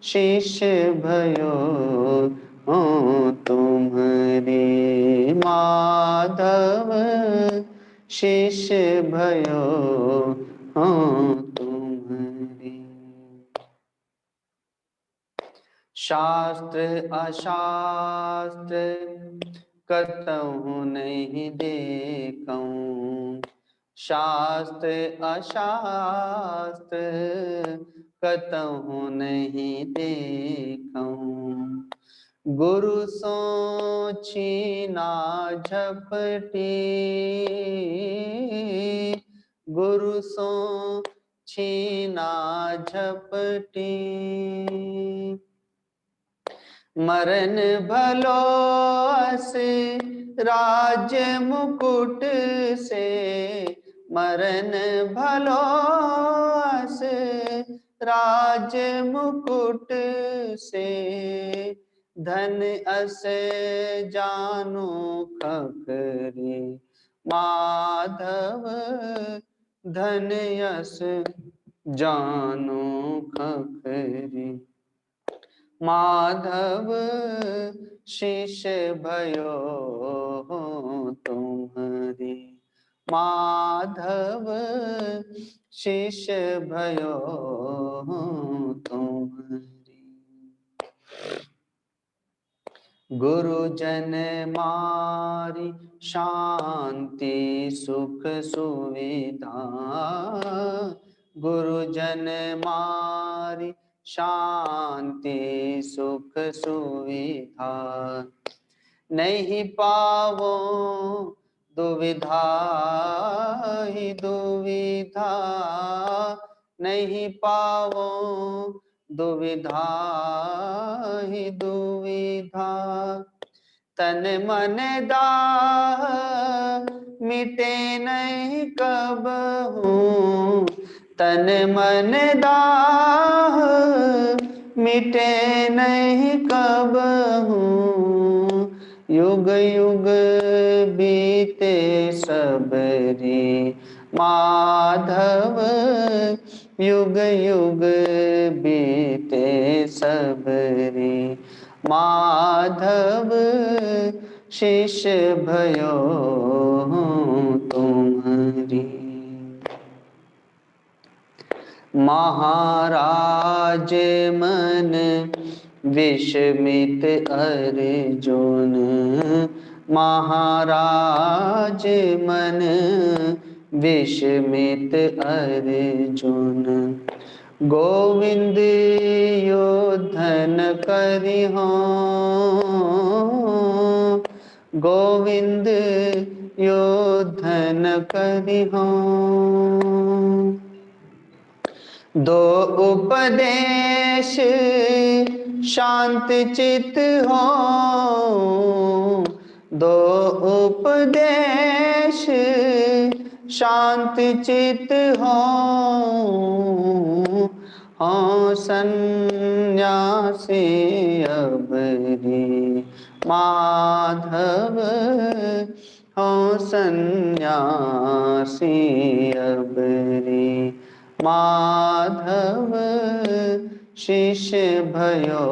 शिष्य भयो तुम्हारी, माधव शिष्य भयो तुम्हारी। शास्त्र अशास्त्र कतहु नहीं देखऊं, शास्त्र अशास्त्र कतहु नहीं देखऊं, गुरु सो छीना झपटी, गुरु सो छीना झपटी, मरण भलो से राज मुकुट से, मरण भलो से राज मुकुट से धन अस जानो खखरी माधव धन यस जानो खखरी माधव शीश भयो तुम्हारी माधव शीश भयो तुम्हारी गुरुजन मारी शांति सुख सुविधा गुरुजन मारी शांति सुख सुविधा नहीं पावो दुविधा ही दुविधा नहीं पावो दुविधा ही दुविधा तन मन दाह मिटे नहीं कब हूँ तन मन दाह मिटे नहीं कब हूँ युग युग बीते सबरी माधव युग युग बीते सबरी माधव शिष्य भयो तुम्हारी महाराज मन विस्मित अर्जुन महाराज मन विस्मित अर्जुन गोविंद योधन करिहो गोविंद योधन करिहो दो उपदेश शांत चित हो दो उपदेश शांत चित हो सन्यासी अबरी माधव हो सन्यासी अबरी माधव शिष्य भयो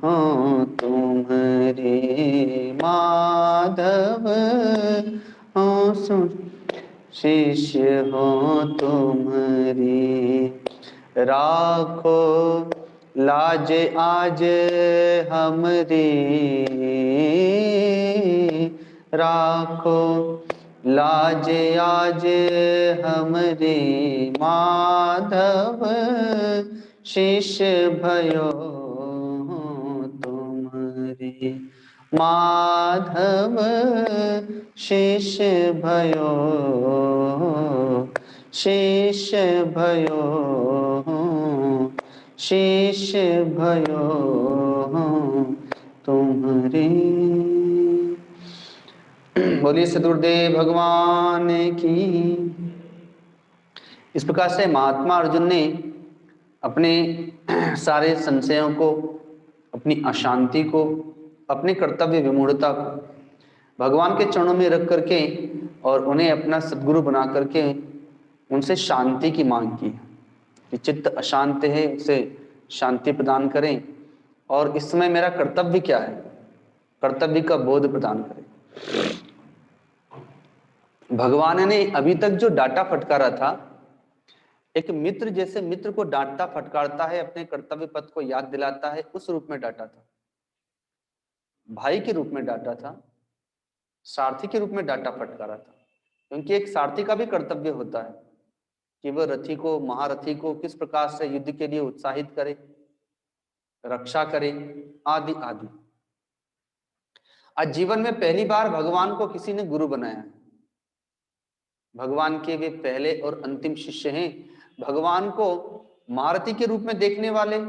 हो तुम्हारी माधव हो शिष्य हो तुम्हारी राखो लाज आज हमरी राखो लाज आज हमरी माधव शिष्य भयो तुम्हारी माधव शिष्य भयो शिष्य भयो शिष्य भयो तुम्हारी। बोलिए सद्गुरुदेव भगवान की। इस प्रकार से महात्मा अर्जुन ने अपने सारे संशयों को, अपनी अशांति को, अपने कर्तव्य विमूढ़ता को भगवान के चरणों में रख करके और उन्हें अपना सद्गुरु बना करके उनसे शांति की मांग की कि चित्त अशांत है, उसे शांति प्रदान करें और इस समय मेरा कर्तव्य क्या है, कर्तव्य का बोध प्रदान करें। भगवान ने अभी तक जो डांटा फटकारा था, एक मित्र जैसे मित्र को डांटता फटकारता है, अपने कर्तव्य पथ को याद दिलाता है, उस रूप में डांटा था, भाई के रूप में डांटा था, सारथी के रूप में डांटा फटकारा था। क्योंकि एक सारथी का भी कर्तव्य होता है कि वह रथी को, महारथी को किस प्रकार से युद्ध के लिए उत्साहित करे, रक्षा करे, आदि आदि। आज जीवन में पहली बार भगवान को किसी ने गुरु बनाया है। भगवान के वे पहले और अंतिम शिष्य हैं। भगवान को महारथी के रूप में देखने वाले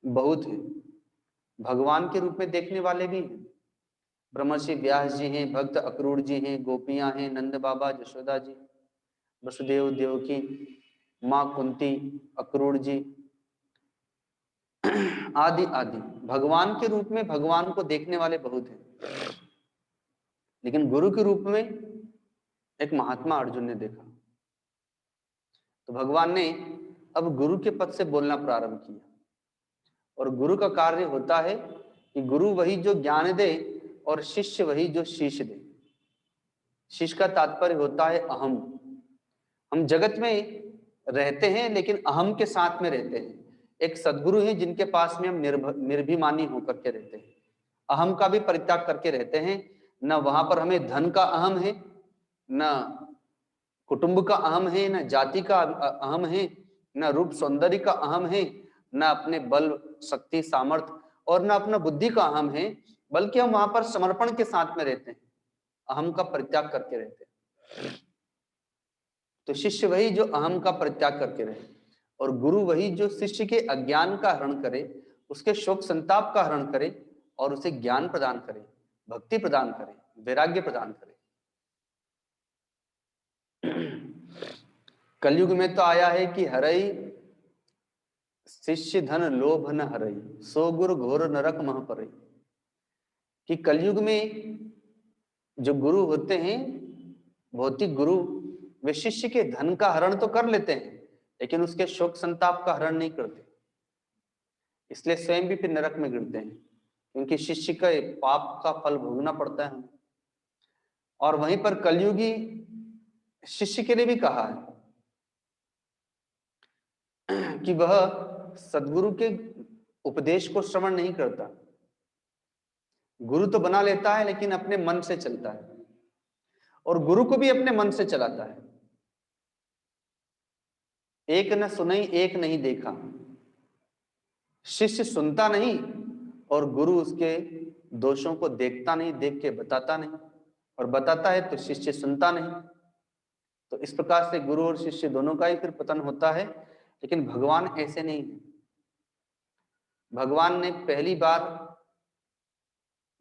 बहुत हैं, भगवान के रूप में देखने वाले भी हैं। ब्रह्मर्षि व्यास जी हैं, भक्त अक्रूर जी हैं, गोपियां हैं, नंद बाबा, यशोदा जी, वसुदेव, देवकी, माँ कुंती, अक्रूर जी आदि आदि। भगवान के रूप में भगवान को देखने वाले बहुत हैं, लेकिन गुरु के रूप में एक महात्मा अर्जुन ने देखा। तो भगवान ने अब गुरु के पद से बोलना प्रारंभ किया। और गुरु का कार्य होता है कि गुरु वही जो ज्ञान दे और शिष्य वही जो शीश दे। शिष्य का तात्पर्य होता है अहम। हम जगत में रहते हैं लेकिन अहम के साथ में रहते हैं। एक सद्गुरु है जिनके पास में हम निर्भिमानी होकर के रहते हैं, अहम का भी परित्याग करके रहते हैं। न वहां पर हमें धन का अहम है, न कुटुंब का अहम है, न जाति का अहम है, न रूप सौंदर्य का अहम है, न अपने बल शक्ति सामर्थ्य और न अपना बुद्धि का अहम है, बल्कि हम वहां पर समर्पण के साथ में रहते हैं, अहम का परित्याग करके रहते हैं। तो शिष्य वही जो अहम का परित्याग करके रहे, और गुरु वही जो शिष्य के अज्ञान का हरण करे, उसके शोक संताप का हरण करे और उसे ज्ञान प्रदान करे, भक्ति प्रदान करे, वैराग्य प्रदान करे। कलयुग में तो आया है कि हरई शिष्य धन लोभ न हरई, सो गुरु घोर नरक मह परई। कि कलयुग में जो गुरु होते हैं, भौतिक गुरु, वे शिष्य के धन का हरण तो कर लेते हैं, लेकिन उसके शोक संताप का हरण नहीं करते। इसलिए स्वयं भी फिर नरक में गिरते हैं, क्योंकि शिष्य का पाप का फल भोगना पड़ता है हमें। और वहीं पर कलयुगी शिष्य के लिए भी कहा है कि वह सदगुरु के उपदेश को श्रवण नहीं करता। गुरु तो बना लेता है लेकिन अपने मन से चलता है, और गुरु को भी अपने मन से चलाता है। एक न सुनई एक नहीं देखा, शिष्य सुनता नहीं और गुरु उसके दोषों को देखता नहीं, देख के बताता नहीं, और बताता है तो शिष्य सुनता नहीं। तो इस प्रकार से गुरु और शिष्य दोनों का ही फिर पतन होता है। लेकिन भगवान ऐसे नहीं है। भगवान ने पहली बार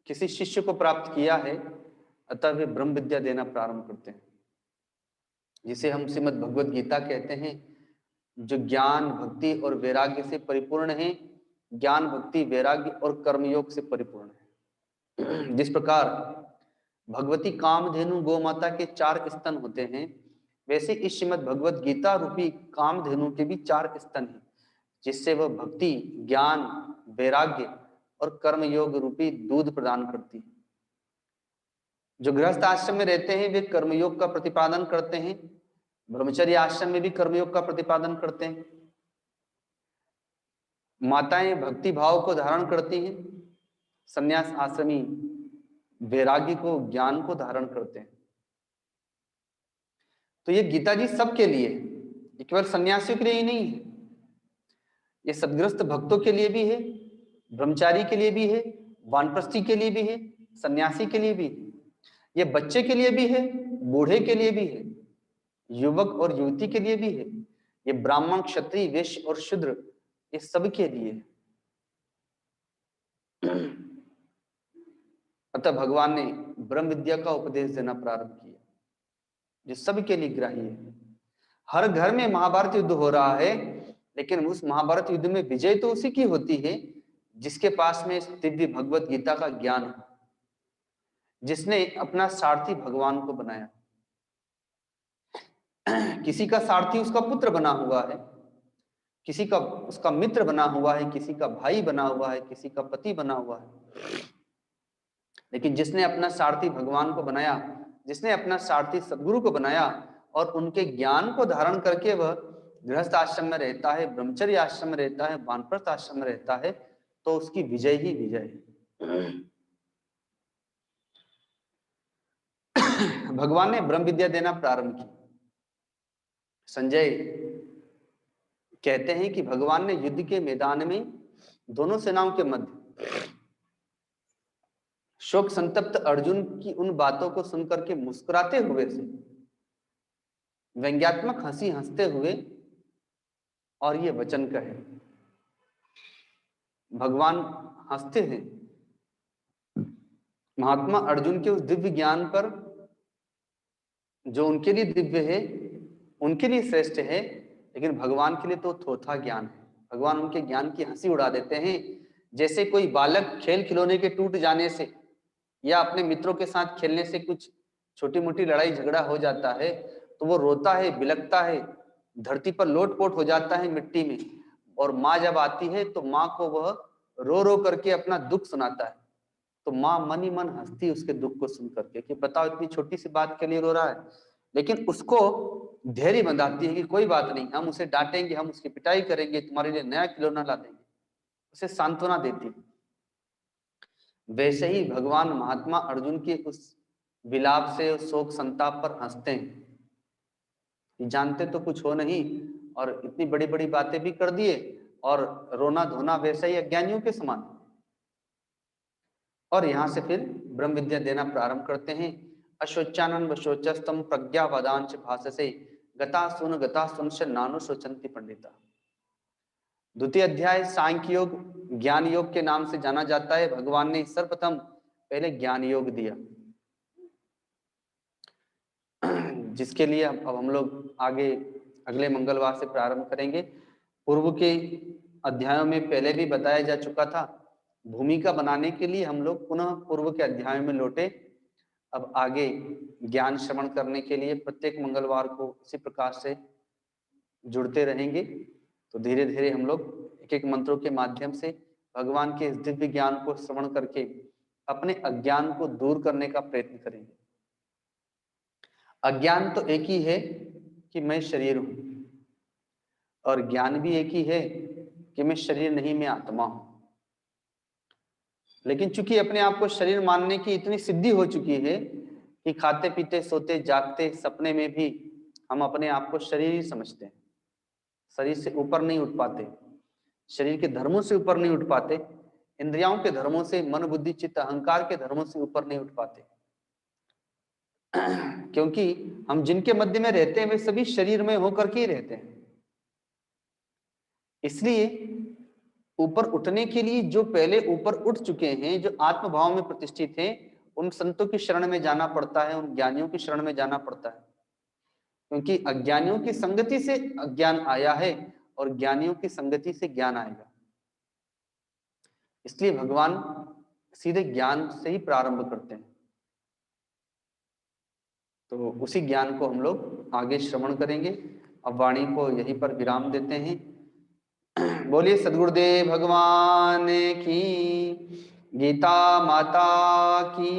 किसी शिष्य को प्राप्त किया है, अतः वे ब्रह्म विद्या देना प्रारंभ करते हैं, जिसे हम श्रीमद् भगवद गीता कहते हैं, जो ज्ञान भक्ति और वैराग्य से परिपूर्ण है। ज्ञान भक्ति वैराग्य और कर्मयोग से परिपूर्ण है। जिस प्रकार भगवती कामधेनु गौ माता के 4 स्तन होते हैं, वैसे इस श्रीमद् भगवद गीता रूपी कामधेनु के भी 4 स्तन हैं, जिससे वह भक्ति, ज्ञान, वैराग्य और कर्मयोग रूपी दूध प्रदान करती है। जो गृहस्थ आश्रम में रहते हैं वे कर्मयोग का प्रतिपादन करते हैं, ब्रह्मचर्य आश्रम में भी कर्मयोग का प्रतिपादन करते हैं। माताएं भक्ति भाव को धारण करती हैं, संन्यास आश्रमी वैराग्य को, ज्ञान को धारण करते हैं। तो ये गीता जी सबके लिए, ये केवल सन्यासियों के लिए ही नहीं है, ये सदग्रस्त भक्तों के लिए भी है, ब्रह्मचारी के लिए भी है, वानप्रस्थी के लिए भी है, सन्यासी के लिए भी है, ये बच्चे के लिए भी है, बूढ़े के लिए भी है, युवक और युवती के लिए भी है, ये ब्राह्मण, क्षत्रिय, वैश्य और शूद्र, ये सब के लिए है। अतः भगवान ने ब्रह्म विद्या का उपदेश देना प्रारंभ किया, जो सबके लिए ग्राह्य है। हर घर में महाभारत युद्ध हो रहा है, लेकिन उस महाभारत युद्ध में विजय तो उसी की होती है जिसके पास में दिव्य भगवत गीता का ज्ञान है, जिसने अपना सारथी भगवान को बनाया। किसी का सारथी उसका पुत्र बना हुआ है, किसी का उसका मित्र बना हुआ है, किसी का भाई बना हुआ है, किसी का पति बना हुआ है, लेकिन जिसने अपना सारथी भगवान को बनाया, जिसने अपना सारथी सदगुरु को बनाया और उनके ज्ञान को धारण करके वह गृहस्थ आश्रम में रहता है, ब्रह्मचर्य आश्रम में रहता है, वानप्रस्थ आश्रम में रहता है, तो उसकी विजय ही विजय है। भगवान ने ब्रह्म विद्या देना प्रारंभ की। संजय कहते हैं कि भगवान ने युद्ध के मैदान में दोनों सेनाओं के मध्य शोक संतप्त अर्जुन की उन बातों को सुनकर के मुस्कुराते हुए से व्यंग्यात्मक हंसी हंसते हुए और ये वचन कहे। भगवान हंसते हैं महात्मा अर्जुन के उस दिव्य ज्ञान पर, जो उनके लिए दिव्य है, उनके लिए श्रेष्ठ है, लेकिन भगवान के लिए तो थोथा ज्ञान है। भगवान उनके ज्ञान की हंसी उड़ा देते हैं। जैसे कोई बालक खेल खिलौने के टूट जाने से या अपने मित्रों के साथ खेलने से कुछ छोटी मोटी लड़ाई झगड़ा हो जाता है तो वो रोता है, बिलखता है, धरती पर लोटपोट हो जाता है मिट्टी में, और माँ जब आती है तो माँ को वह रो रो करके अपना दुख सुनाता है। तो माँ मन ही मन हंसती है उसके दुख को सुन करके कि बताओ इतनी छोटी सी बात के लिए रो रहा है, लेकिन उसको धैर्य बंधाती है कि कोई बात नहीं, हम उसे डांटेंगे, हम उसकी पिटाई करेंगे, तुम्हारे लिए नया खिलौना ला देंगे, उसे सांत्वना देती है। वैसे ही भगवान महात्मा अर्जुन के उस विलाप से, उस शोक संताप पर हंसते हैं। जानते तो कुछ हो नहीं और इतनी बड़ी बड़ी बातें भी कर दिए, और रोना धोना वैसे ही अज्ञानियों के समान। और यहाँ से फिर ब्रह्म विद्या देना प्रारंभ करते हैं। अशोचानन वशोचस्तम प्रज्ञा वदांश भाषसे गता सुन नानु शोचंती पंडिता। द्वितीय अध्याय सांख्य योग ज्ञान योग के नाम से जाना जाता है। भगवान ने सर्वप्रथम पहले ज्ञान योग दिया, जिसके लिए अब हम लोग आगे अगले मंगलवार से प्रारंभ करेंगे। पूर्व के अध्यायों में पहले भी बताया जा चुका था। भूमिका बनाने के लिए हम लोग पुनः पूर्व के अध्यायों में लौटे। अब आगे ज्ञान श्रवण करने के लिए प्रत्येक मंगलवार को इसी प्रकार से जुड़ते रहेंगे। तो धीरे धीरे हम लोग एक एक मंत्रों के माध्यम से भगवान के इस दिव्य ज्ञान को श्रवण करके अपने अज्ञान को दूर करने का प्रयत्न करेंगे। अज्ञान तो एक ही है कि मैं शरीर हूं, और ज्ञान भी एक ही है कि मैं शरीर नहीं, मैं आत्मा हूं। लेकिन चूंकि अपने आप को शरीर मानने की इतनी सिद्धि हो चुकी है कि खाते पीते सोते जागते सपने में भी हम अपने आप को शरीर ही समझते हैं, शरीर से ऊपर नहीं उठ पाते, शरीर के धर्मों से ऊपर नहीं उठ पाते, इंद्रियों के धर्मों से, मन बुद्धि चित्त अहंकार के धर्मों से ऊपर नहीं उठ पाते। क्योंकि हम जिनके मध्य में रहते हैं वे सभी शरीर में होकर के ही रहते हैं। इसलिए ऊपर उठने के लिए जो पहले ऊपर उठ चुके हैं, जो आत्मभाव में प्रतिष्ठित हैं, उन संतों की शरण में जाना पड़ता है, उन ज्ञानियों की शरण में जाना पड़ता है। क्योंकि अज्ञानियों की संगति से अज्ञान आया है और ज्ञानियों की संगति से ज्ञान आएगा। इसलिए भगवान सीधे ज्ञान से ही प्रारंभ करते हैं। तो उसी ज्ञान को हम लोग आगे श्रवण करेंगे। अब वाणी को यहीं पर विराम देते हैं। बोलिए सद्गुरुदेव भगवान की, गीता माता की,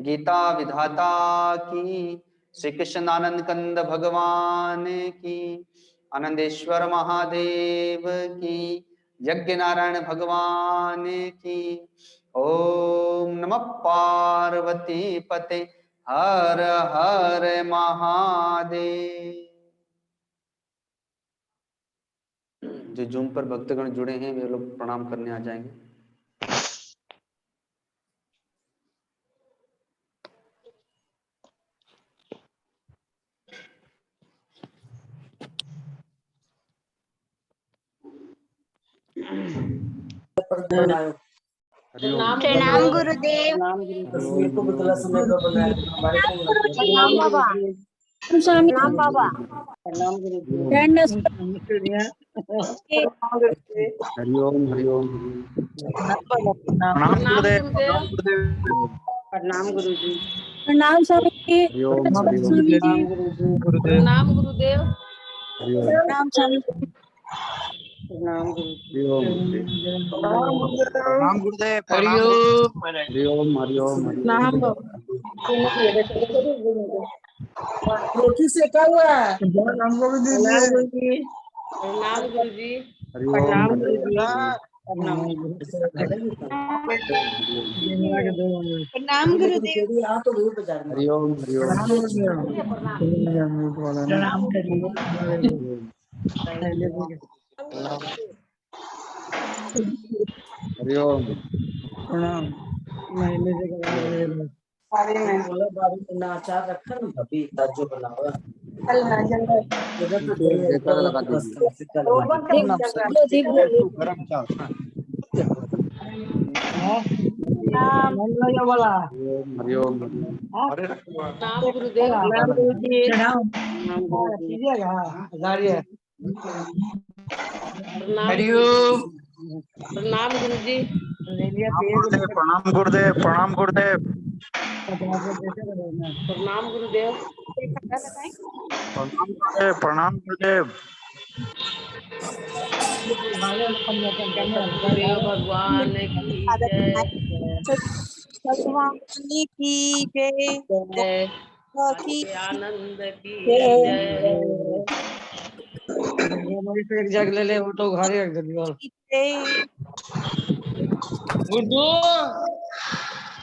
गीता विधाता की, श्री कृष्ण आनंद कंद भगवान की, आनंदेश्वर महादेव की, यज्ञ नारायण भगवान की। ओम नमः पार्वती पते हर हर महादेव। जो जूम पर भक्तगण जुड़े हैं वे लोग प्रणाम करने आ जाएंगे। प्रणाम गुरुदेव। प्रणाम बाबा। प्रणाम बाबा। प्रणाम गुरुदेव। हरिओम हरिओम। प्रणाम गुरुदेव। प्रणाम गुरुजी। प्रणाम स्वामी जी। हरिओम स्वामी हरिओम। जी। प्रणाम गुरुदेव। प्रणाम स्वामी जी। प्रणाम गुरुजी। हरिओम प्रणाम गुरुदेव। हरिओम हरिओम। प्रणाम बाबा। रोटी सेका हुआ है। प्रणाम गुरुजी। प्रणाम गुरुजी। हरिओम प्रणाम प्रणाम गुरुदेव। हरिओम हरिओम। हरिओम। प्रणाम। अचार रखा ना अभी जो बनावा लगा दीजिए। गरम चावल हरिओम हरिओम। प्रणाम गुरुदेव। प्रणाम गुरुजी। गाड़ी है। प्रणाम प्रणाम गुरु जी। प्रणाम गुरुदेव, प्रणाम गुरुदेव। प्रणाम गुरुदेव। प्रणाम गुरुदेव, प्रणाम गुरुदेव। गुरुदेव भगवान की जय। भगवान की जय। जय की आनंद की जय। जय। एक जग ले ले, वो तो घर एक जग। जय। गुड्डू